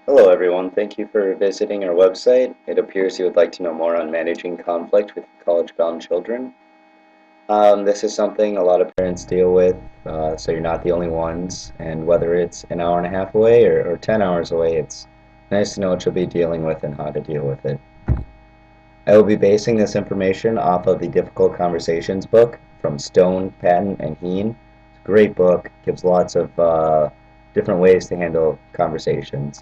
Hello everyone, thank you for visiting our website. It appears you would like to know more on managing conflict with college-bound children. This is something a lot of parents deal with, so you're not the only ones. And whether it's an hour and a half away or 10 hours away, it's nice to know what you'll be dealing with and how to deal with it. I will be basing this information off of the Difficult Conversations book from Stone, Patton, and Heen. It's a great book, gives lots of different ways to handle conversations.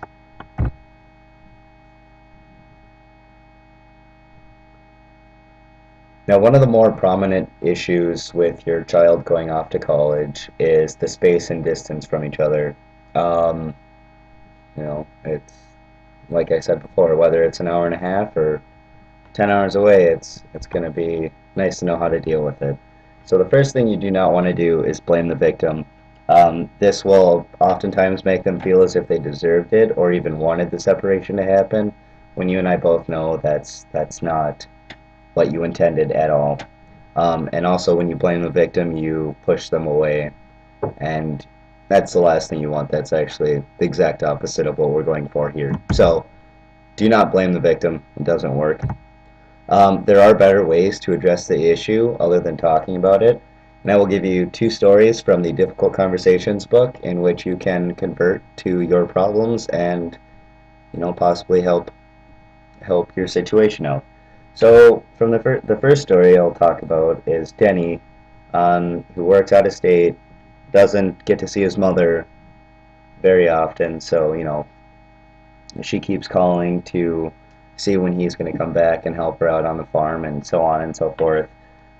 Now, one of the more prominent issues with your child going off to college is the space and distance from each other. Um, it's like I said before, whether it's an hour and a half or 10 hours away, it's going to be nice to know how to deal with it. So the first thing you do not want to do is blame the victim. This will oftentimes make them feel as if they deserved it or even wanted the separation to happen, when you and I both know that's not what you intended at all. And also, when you blame the victim, you push them away, and that's the last thing you want. That's actually the exact opposite of what we're going for here. So, do not blame the victim. It doesn't work. There are better ways to address the issue other than talking about it. And I will give you two stories from the Difficult Conversations book in which you can convert to your problems and possibly help your situation out. So, from the first story I'll talk about is Denny, who works out of state, doesn't get to see his mother very often. So, she keeps calling to see when he's going to come back and help her out on the farm, and so on and so forth.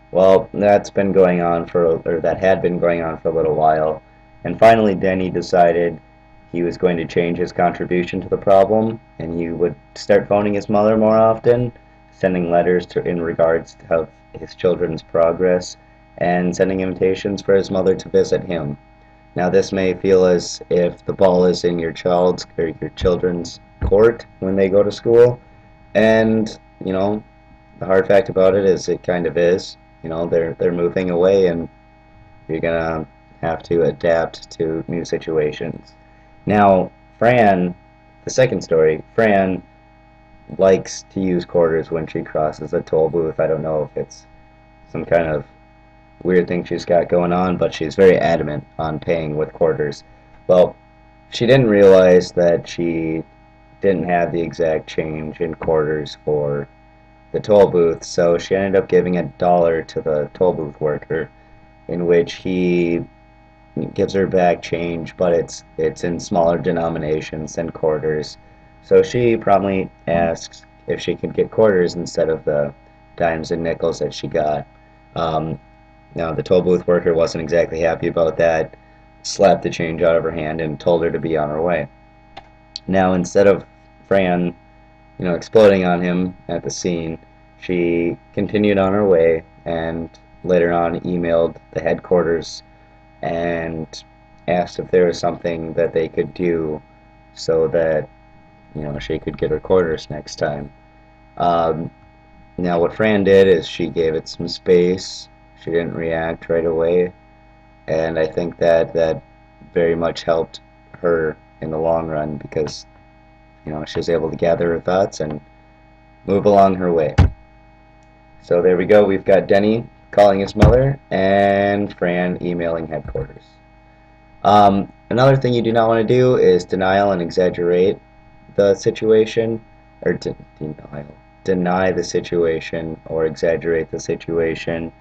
Well, that had been going on for a little while, and finally Denny decided he was going to change his contribution to the problem, and he would start phoning his mother more often, sending letters in regards to his children's progress, and sending invitations for his mother to visit him. Now, this may feel as if the ball is in your children's court when they go to school, and the hard fact about it is it kind of is. They're moving away, and you're gonna have to adapt to new situations. Now, the second story, Fran likes to use quarters when she crosses a toll booth. I don't know if it's some kind of weird thing she's got going on, but she's very adamant on paying with quarters. Well, she didn't realize that she didn't have the exact change in quarters for the toll booth, so she ended up giving $1 to the toll booth worker, in which he gives her back change, but it's in smaller denominations than quarters. So she promptly asks if she could get quarters instead of the dimes and nickels that she got. Um, Now the toll booth worker wasn't exactly happy about that, slapped the change out of her hand and told her to be on her way. Now, instead of Fran, exploding on him at the scene, she continued on her way and later on emailed the headquarters and asked if there was something that they could do so that she could get her quarters next time. Um, Now what Fran did is she gave it some space. She didn't react right away, and I think that very much helped her in the long run because she was able to gather her thoughts and move along her way. So there we go. We've got Denny calling his mother and Fran emailing headquarters. Another thing you do not want to do is denial and exaggerate the situation, or deny the situation or exaggerate the situation,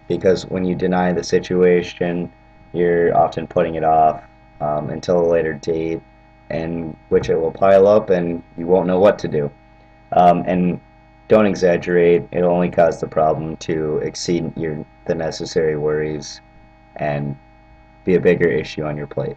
because when you deny the situation, you're often putting it off until a later date, in which it will pile up and you won't know what to do. And don't exaggerate; it'll only cause the problem to exceed the necessary worries and be a bigger issue on your plate.